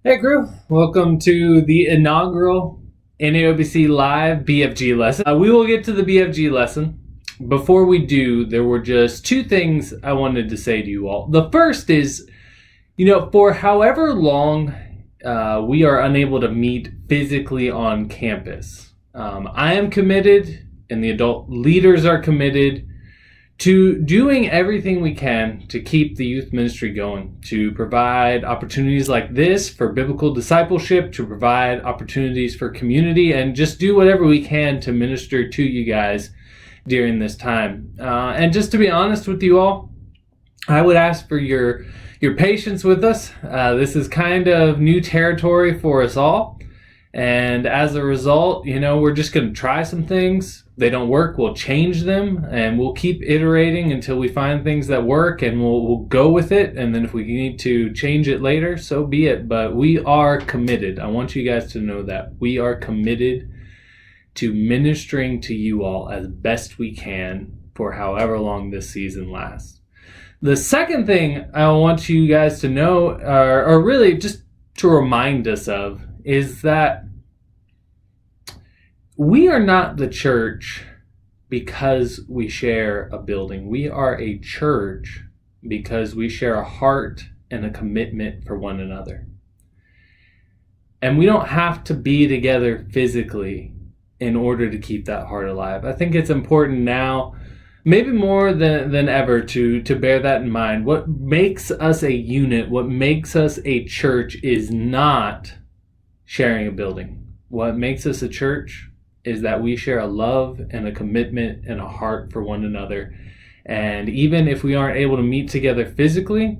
Hey crew, welcome to the inaugural NAOBC Live BFG lesson. We will get to the BFG lesson. Before we do, there were just two things I wanted to say to you all. The first is, for however long we are unable to meet physically on campus, I am committed and the adult leaders are committed to doing everything we can to keep the youth ministry going, to provide opportunities like this for biblical discipleship, to provide opportunities for community, and just do whatever we can to minister to you guys during this time. And just to be honest with you all, I would ask for your patience with us. This is kind of new territory for us all. And as a result, we're just going to try some things. They don't work, we'll change them, and we'll keep iterating until we find things that work, and we'll go with it. And then if we need to change it later, so be it. But we are committed. I want you guys to know that we are committed to ministering to you all as best we can for however long this season lasts. The second thing I want you guys to know, or really just to remind us of, is that we are not the church because we share a building. We are a church because we share a heart and a commitment for one another. And we don't have to be together physically in order to keep that heart alive. I think it's important now, maybe more than ever, to bear that in mind. What makes us a unit, what makes us a church, is not sharing a building. What makes us a church is that we share a love and a commitment and a heart for one another. And even if we aren't able to meet together physically,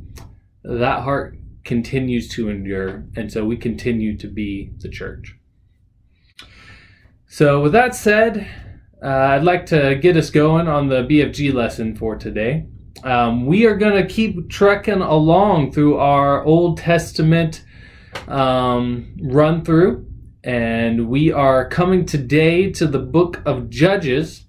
that heart continues to endure. And so we continue to be the church. So with that said, I'd like to get us going on the BFG lesson for today. We are going to keep trekking along through our Old Testament run through. And we are coming today to the book of Judges.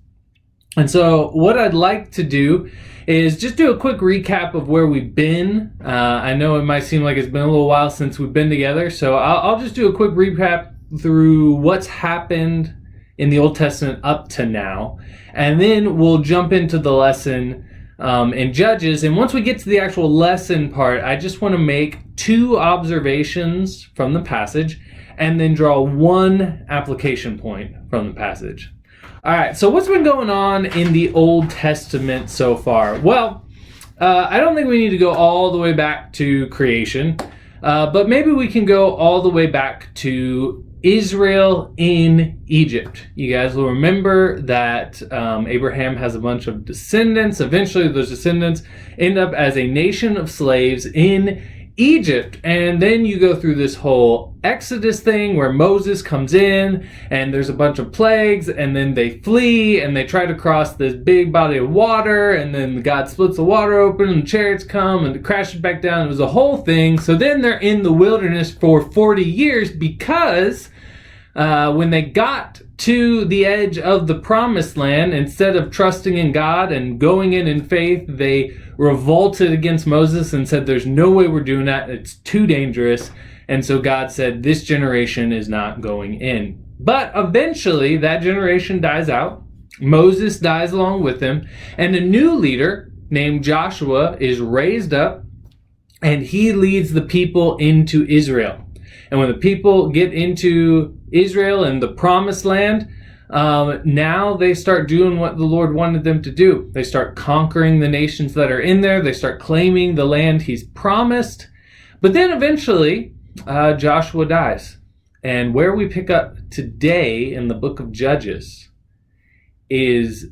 And so what I'd like to do is just do a quick recap of where we've been. I know it might seem like it's been a little while since we've been together, so I'll just do a quick recap through what's happened in the Old Testament up to now. And then we'll jump into the lesson in Judges. And once we get to the actual lesson part, I just want to make two observations from the passage and then draw one application point from the passage. All right, so what's been going on in the Old Testament so far? Well, I don't think we need to go all the way back to creation, but maybe we can go all the way back to Israel in Egypt. You guys will remember that Abraham has a bunch of descendants. Eventually, those descendants end up as a nation of slaves in Egypt. And then you go through this whole Exodus thing where Moses comes in and there's a bunch of plagues, and then they flee and they try to cross this big body of water, and then God splits the water open and chariots come and it crashes back down. It was a whole thing. So then they're in the wilderness for 40 years because when they got to the edge of the promised land, instead of trusting in God and going in faith, they revolted against Moses and said, there's no way we're doing that. It's too dangerous. And so God said, this generation is not going in. But eventually that generation dies out. Moses dies along with him. And a new leader named Joshua is raised up, and he leads the people into Israel. And when the people get into Israel and the promised land, now they start doing what the Lord wanted them to do. They start conquering the nations that are in there. They start claiming the land he's promised. But then eventually, Joshua dies. And where we pick up today in the book of Judges is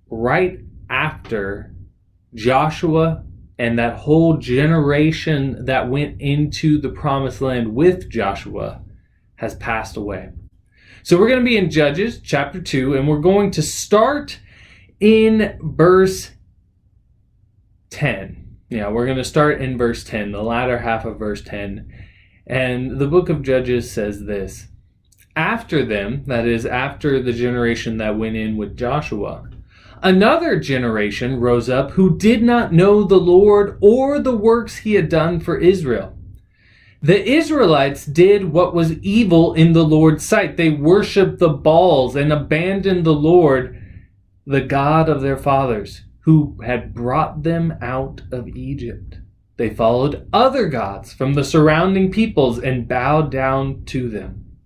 right after Joshua and that whole generation that went into the promised land with Joshua has passed away. So we're going to be in Judges chapter 2, and we're going to start in verse 10. Yeah, we're going to start in verse 10, the latter half of verse 10. And the book of Judges says this: after them, that is, after the generation that went in with Joshua, another generation rose up who did not know the Lord or the works he had done for Israel. The Israelites did what was evil in the Lord's sight. They worshiped the Baals and abandoned the Lord, the God of their fathers, who had brought them out of Egypt. They followed other gods from the surrounding peoples and bowed down to them.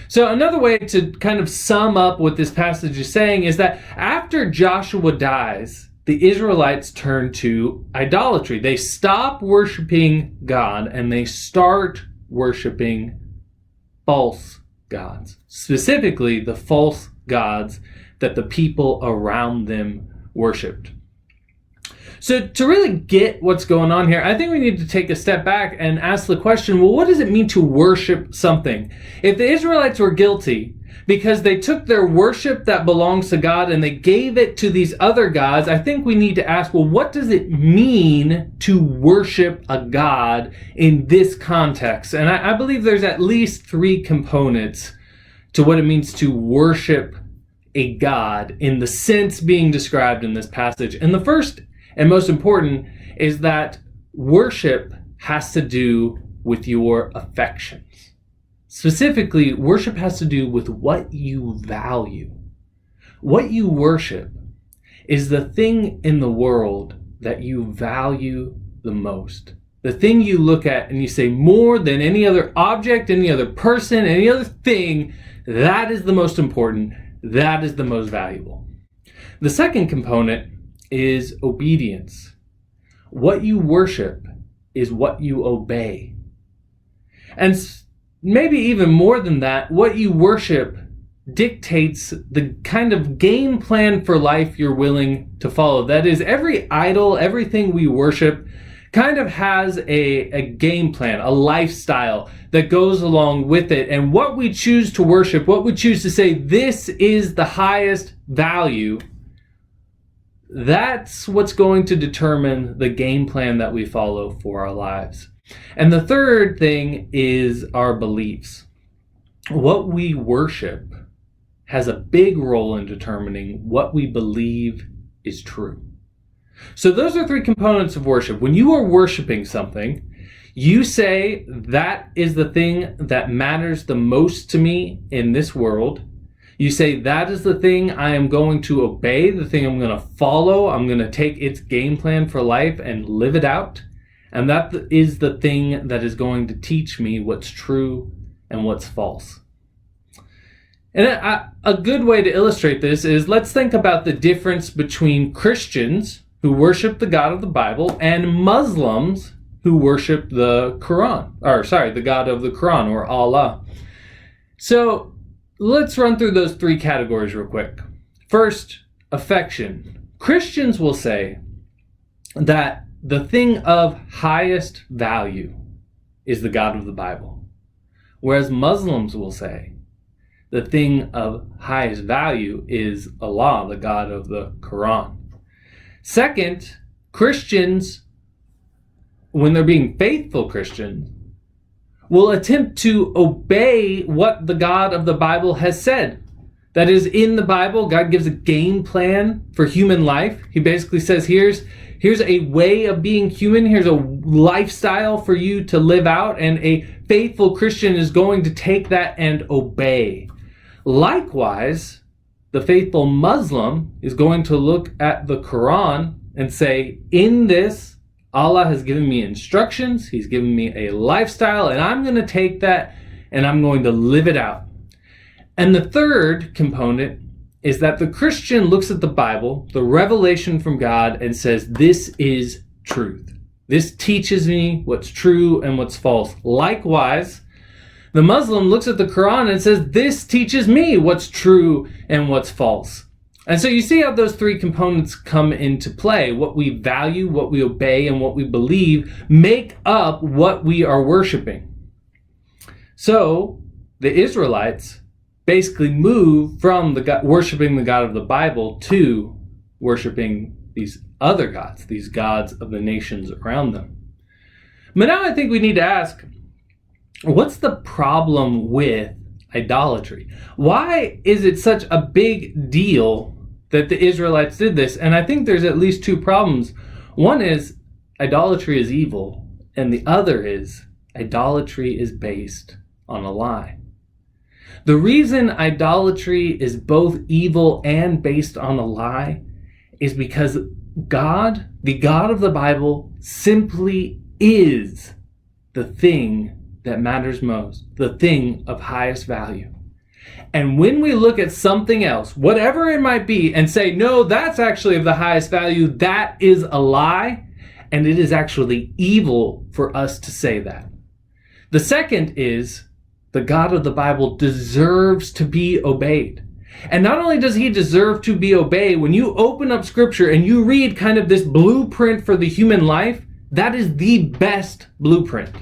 So another way to kind of sum up what this passage is saying is that after Joshua dies, the Israelites turn to idolatry. They stop worshiping God and they start worshiping false gods, specifically the false gods that the people around them worshipped. So to really get what's going on here, I think we need to take a step back and ask the question, well, what does it mean to worship something? If the Israelites were guilty because they took their worship that belongs to God and they gave it to these other gods, I think we need to ask, well, what does it mean to worship a God in this context? And I believe there's at least three components to what it means to worship a God in the sense being described in this passage. And the first and most important is that worship has to do with your affections. Specifically, worship has to do with what you value. What you worship is the thing in the world that you value the most. The thing you look at and you say, more than any other object, any other person, any other thing, that is the most important. That is the most valuable. The second component is obedience. What you worship is what you obey. And maybe even more than that, what you worship dictates the kind of game plan for life you're willing to follow. That is, every idol, everything we worship kind of has a game plan, a lifestyle that goes along with it. And what we choose to worship, what we choose to say, this is the highest value, that's what's going to determine the game plan that we follow for our lives. And the third thing is our beliefs. What we worship has a big role in determining what we believe is true. So those are three components of worship. When you are worshiping something, you say, that is the thing that matters the most to me in this world. You say, that is the thing I am going to obey, the thing I'm going to follow. I'm going to take its game plan for life and live it out. And that is the thing that is going to teach me what's true and what's false. And a good way to illustrate this is, let's think about the difference between Christians who worship the God of the Bible and Muslims who worship the the God of the Quran, or Allah. So let's run through those three categories real quick. First, affection. Christians will say that the thing of highest value is the God of the Bible, whereas Muslims will say the thing of highest value is Allah, the God of the Quran. Second, Christians, when they're being faithful Christians, will attempt to obey what the God of the Bible has said. That is, in the Bible, God gives a game plan for human life. He basically says, here's a way of being human. Here's a lifestyle for you to live out. And a faithful Christian is going to take that and obey. Likewise, the faithful Muslim is going to look at the Quran and say, in this, Allah has given me instructions, He's given me a lifestyle, and I'm going to take that and I'm going to live it out. And the third component is that the Christian looks at the Bible, the revelation from God, and says, this is truth. This teaches me what's true and what's false. Likewise, the Muslim looks at the Quran and says, this teaches me what's true and what's false. And so you see how those three components come into play. What we value, what we obey, and what we believe make up what we are worshiping. So the Israelites basically move from worshiping the God of the Bible to worshiping these other gods, these gods of the nations around them. But now I think we need to ask, what's the problem with idolatry? Why is it such a big deal that the Israelites did this? And I think there's at least two problems. One is idolatry is evil, and the other is idolatry is based on a lie. The reason idolatry is both evil and based on a lie is because God, the God of the Bible, simply is the thing that matters most, the thing of highest value. And when we look at something else, whatever it might be, and say, no, that's actually of the highest value, that is a lie, and it is actually evil for us to say that. The second is the God of the Bible deserves to be obeyed. And not only does he deserve to be obeyed, when you open up scripture and you read kind of this blueprint for the human life, that is the best blueprint.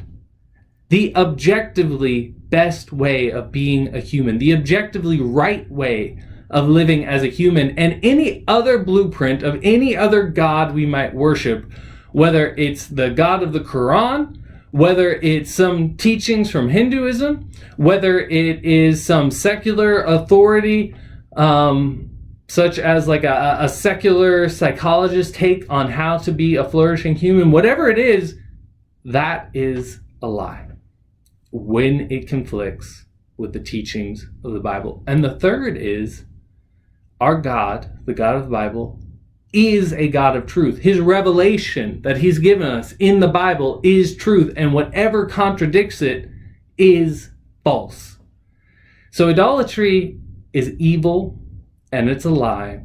The objectively best way of being a human, the objectively right way of living as a human, and any other blueprint of any other God we might worship, whether it's the God of the Quran, whether it's some teachings from Hinduism, whether it is some secular authority, such as like a secular psychologist take on how to be a flourishing human, whatever it is, that is a lie when it conflicts with the teachings of the Bible. And the third is our God, the God of the Bible, is a God of truth. His revelation that he's given us in the Bible is truth, and whatever contradicts it is false. So idolatry is evil and it's a lie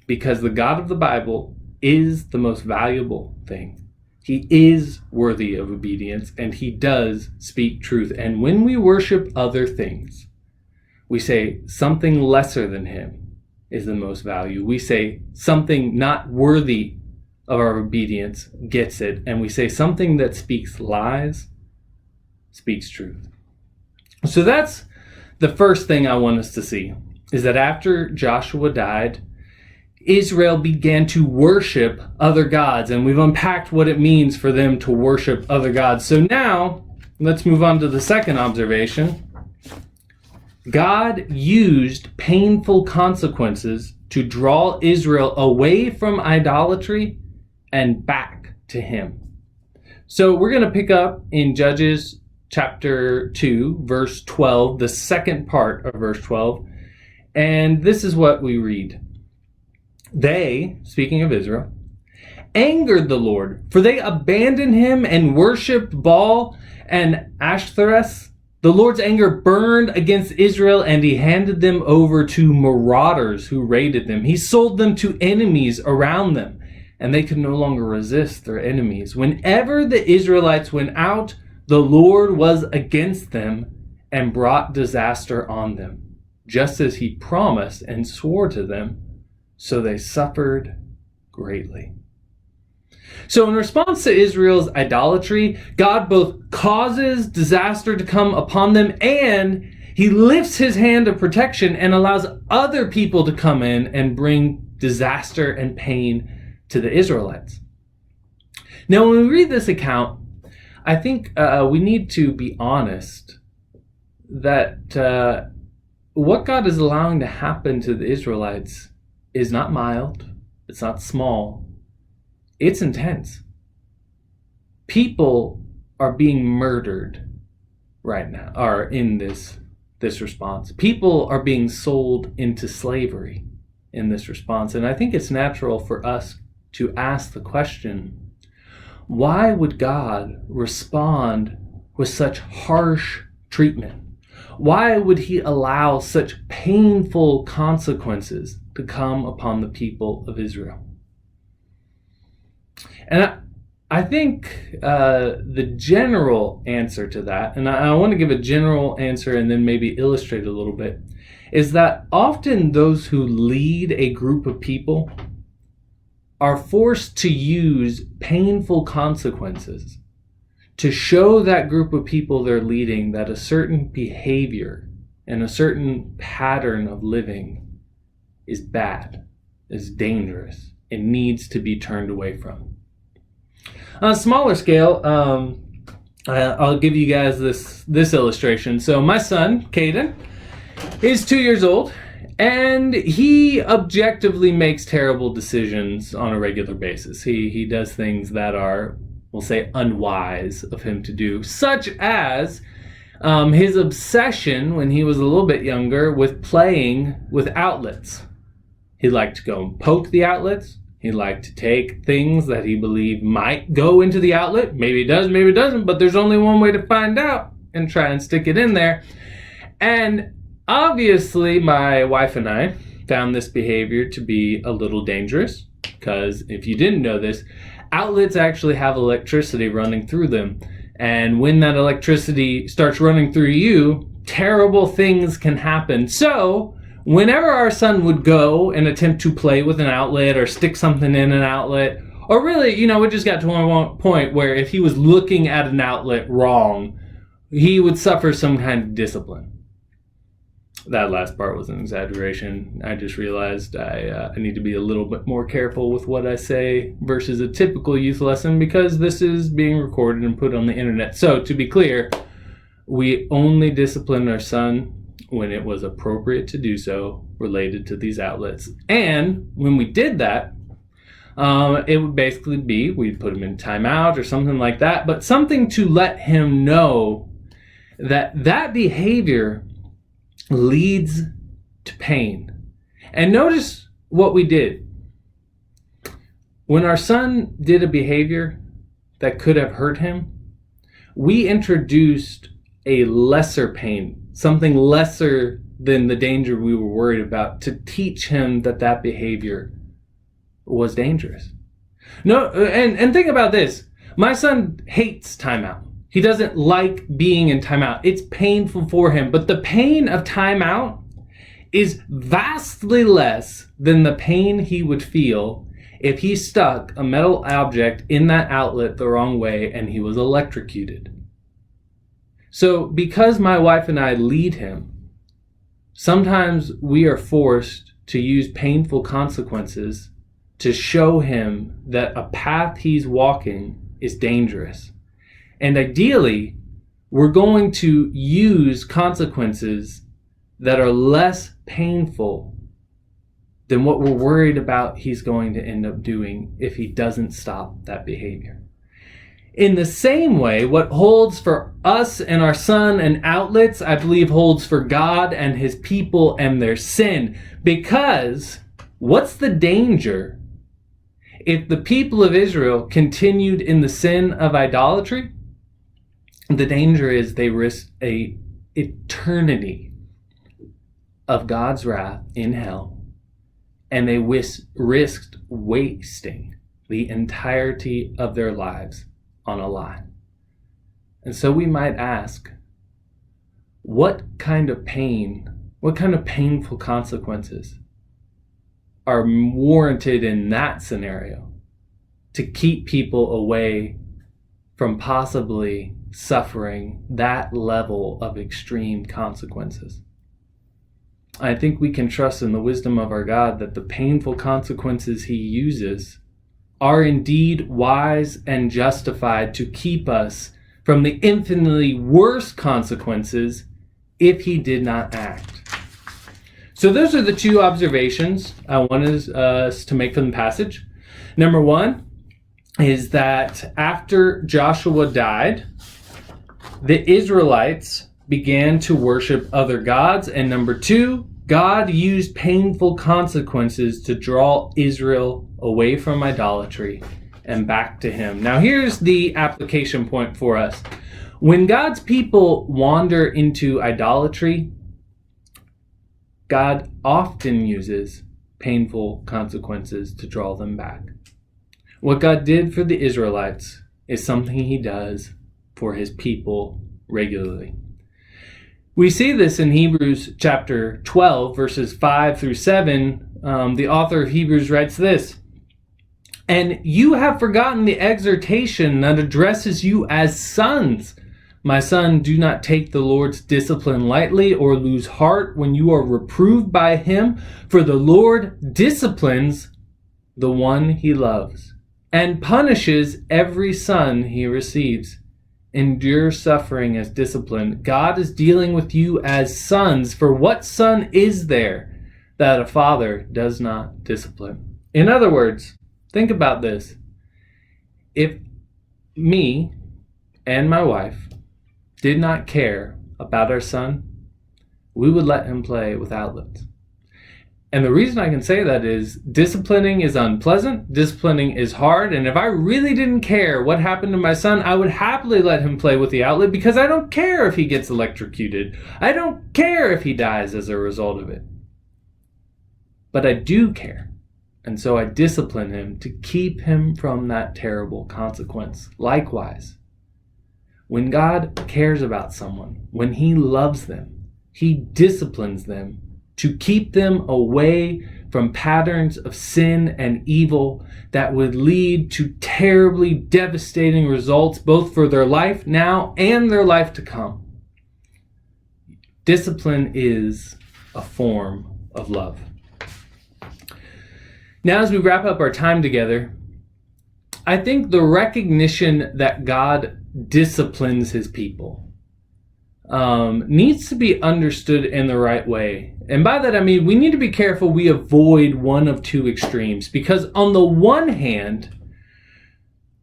because the God of the Bible is the most valuable thing. He is worthy of obedience, and he does speak truth. And when we worship other things, we say something lesser than him is the most value. We say something not worthy of our obedience gets it. And we say something that speaks lies speaks truth. So that's the first thing I want us to see, is that after Joshua died, Israel began to worship other gods, and we've unpacked what it means for them to worship other gods. So now, let's move on to the second observation. God used painful consequences to draw Israel away from idolatry and back to him. So we're going to pick up in Judges chapter 2, verse 12, the second part of verse 12, and this is what we read. They, speaking of Israel, angered the Lord, for they abandoned him and worshipped Baal and Ashtoreth. The Lord's anger burned against Israel, and he handed them over to marauders who raided them. He sold them to enemies around them, and they could no longer resist their enemies. Whenever the Israelites went out, the Lord was against them and brought disaster on them, just as he promised and swore to them. So they suffered greatly. So in response to Israel's idolatry, God both causes disaster to come upon them, and he lifts his hand of protection and allows other people to come in and bring disaster and pain to the Israelites. Now, when we read this account, I think we need to be honest that what God is allowing to happen to the Israelites is not mild, it's not small, it's intense. People are being murdered right now, or in this response. People are being sold into slavery in this response. And I think it's natural for us to ask the question, why would God respond with such harsh treatment? Why would he allow such painful consequences to come upon the people of Israel? And I think the general answer to that, and I want to give a general answer and then maybe illustrate a little bit, is that often those who lead a group of people are forced to use painful consequences to show that group of people they're leading that a certain behavior and a certain pattern of living is bad, is dangerous, and needs to be turned away from. On a smaller scale, I'll give you guys this illustration. So my son, Caden, is 2 years old, and he objectively makes terrible decisions on a regular basis. He does things that are we'll say unwise of him to do, such as his obsession when he was a little bit younger with playing with outlets. He liked to go and poke the outlets. He liked to take things that he believed might go into the outlet. Maybe it does, maybe it doesn't, but there's only one way to find out, and try and stick it in there. And obviously, my wife and I found this behavior to be a little dangerous, because if you didn't know this, outlets actually have electricity running through them. And when that electricity starts running through you, terrible things can happen. So whenever our son would go and attempt to play with an outlet or stick something in an outlet, or really, it just got to one point where if he was looking at an outlet wrong, he would suffer some kind of discipline. That last part was an exaggeration. I just realized I need to be a little bit more careful with what I say versus a typical youth lesson, because this is being recorded and put on the internet. So to be clear, we only disciplined our son when it was appropriate to do so related to these outlets. And when we did that, it would basically be, we'd put him in timeout or something like that, but something to let him know that behavior leads to pain. And notice what we did. When our son did a behavior that could have hurt him, we introduced a lesser pain, something lesser than the danger we were worried about, to teach him that behavior was dangerous. No, and think about this. My son hates timeout. He doesn't like being in timeout. It's painful for him. But the pain of timeout is vastly less than the pain he would feel if he stuck a metal object in that outlet the wrong way and he was electrocuted. So because my wife and I lead him, sometimes we are forced to use painful consequences to show him that a path he's walking is dangerous. And ideally, we're going to use consequences that are less painful than what we're worried about he's going to end up doing if he doesn't stop that behavior. In the same way, what holds for us and our son and outlets, I believe holds for God and his people and their sin. Because what's the danger if the people of Israel continued in the sin of idolatry? The danger is they risk a eternity of God's wrath in hell, and they risked wasting the entirety of their lives on a lie. And so we might ask, what kind of pain, what kind of painful consequences are warranted in that scenario to keep people away from possibly suffering that level of extreme consequences? I think we can trust in the wisdom of our God that the painful consequences he uses are indeed wise and justified to keep us from the infinitely worse consequences if he did not act. So those are the two observations I wanted us to make from the passage. Number one is that after Joshua died, the Israelites began to worship other gods. And number two, God used painful consequences to draw Israel away from idolatry and back to him. Now here's the application point for us. When God's people wander into idolatry, God often uses painful consequences to draw them back. What God did for the Israelites is something he does for his people regularly. We see this in Hebrews chapter 12, verses 5 through 7. The author of Hebrews writes this: "And you have forgotten the exhortation that addresses you as sons. My son, do not take the Lord's discipline lightly or lose heart when you are reproved by him, for the Lord disciplines the one he loves and punishes every son he receives. Endure suffering as discipline. God is dealing with you as sons. For what son is there that a father does not discipline?" In other words, think about this. If me and my wife did not care about our son, we would let him play with outlets. And the reason I can say that is disciplining is unpleasant, disciplining is hard, and if I really didn't care what happened to my son, I would happily let him play with the outlet because I don't care if he gets electrocuted. I don't care if he dies as a result of it. But I do care, and so I discipline him to keep him from that terrible consequence. Likewise, when God cares about someone, when he loves them, he disciplines them to keep them away from patterns of sin and evil that would lead to terribly devastating results, both for their life now and their life to come. Discipline is a form of love. Now, as we wrap up our time together, I think the recognition that God disciplines his people needs to be understood in the right way. And by that I mean we need to be careful we avoid one of two extremes, because on the one hand,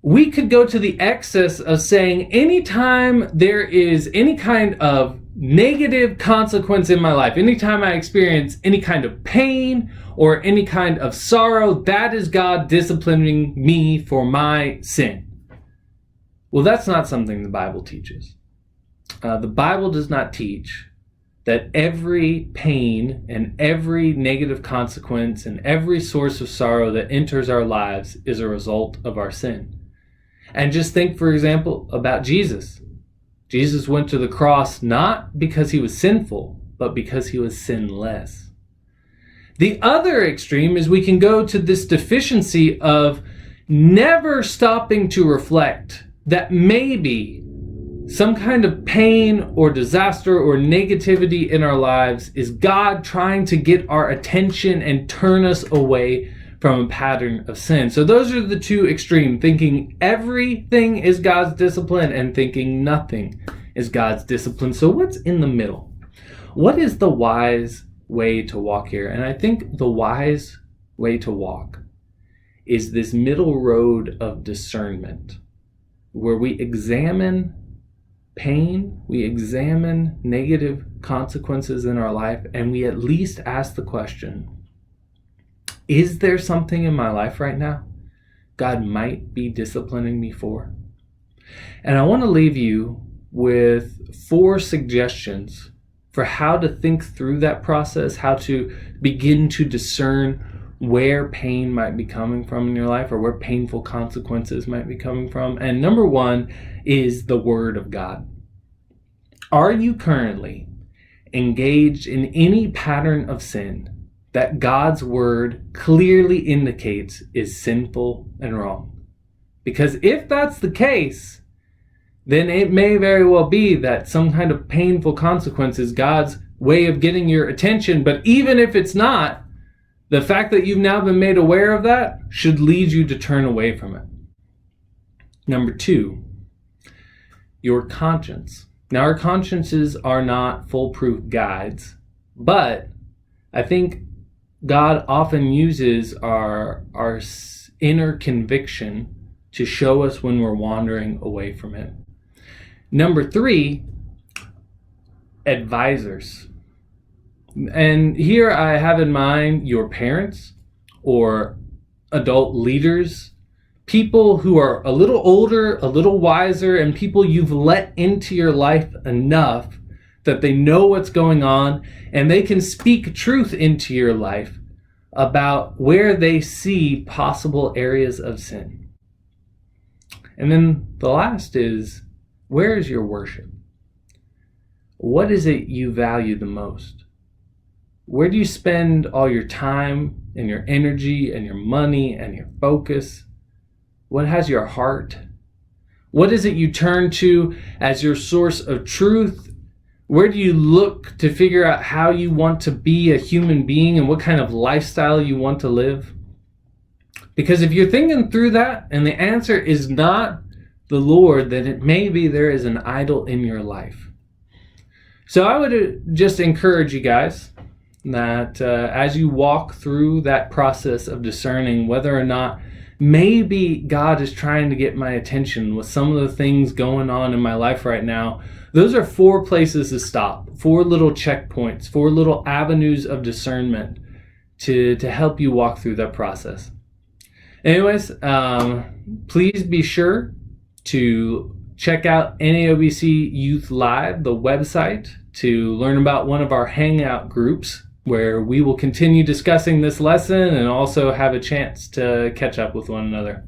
we could go to the excess of saying anytime there is any kind of negative consequence in my life, anytime I experience any kind of pain or any kind of sorrow, that is God disciplining me for my sin. Well, that's not something the Bible teaches. The Bible does not teach that every pain and every negative consequence and every source of sorrow that enters our lives is a result of our sin. And just think, for example, about Jesus. Jesus went to the cross not because he was sinful, but because he was sinless. The other extreme is we can go to this deficiency of never stopping to reflect that maybe some kind of pain or disaster or negativity in our lives is God trying to get our attention and turn us away from a pattern of sin. So those are the two extremes, thinking everything is God's discipline and thinking nothing is God's discipline. So what's in the middle? What is the wise way to walk here? And I think the wise way to walk is this middle road of discernment, where we examine pain, we examine negative consequences in our life, and we at least ask the question, is there something in my life right now God might be disciplining me for? And I want to leave you with 4 suggestions for how to think through that process, how to begin to discern where pain might be coming from in your life, or where painful consequences might be coming from. And number 1 is the Word of God. Are you currently engaged in any pattern of sin that God's Word clearly indicates is sinful and wrong? Because if that's the case, then it may very well be that some kind of painful consequence is God's way of getting your attention. But even if it's not, the fact that you've now been made aware of that should lead you to turn away from it. Number 2, your conscience. Now, our consciences are not foolproof guides, but I think God often uses our inner conviction to show us when we're wandering away from it. Number 3, advisors. And here I have in mind your parents or adult leaders, people who are a little older, a little wiser, and people you've let into your life enough that they know what's going on and they can speak truth into your life about where they see possible areas of sin. And then the last is, where is your worship? What is it you value the most? Where do you spend all your time and your energy and your money and your focus? What has your heart? What is it you turn to as your source of truth? Where do you look to figure out how you want to be a human being and what kind of lifestyle you want to live? Because if you're thinking through that and the answer is not the Lord, then it may be there is an idol in your life. So I would just encourage you guys that as you walk through that process of discerning whether or not maybe God is trying to get my attention with some of the things going on in my life right now. Those are 4 places to stop, 4 little checkpoints, 4 little avenues of discernment to help you walk through that process. Anyways, please be sure to check out NAOBC Youth Live, the website, to learn about one of our hangout groups where we will continue discussing this lesson and also have a chance to catch up with one another.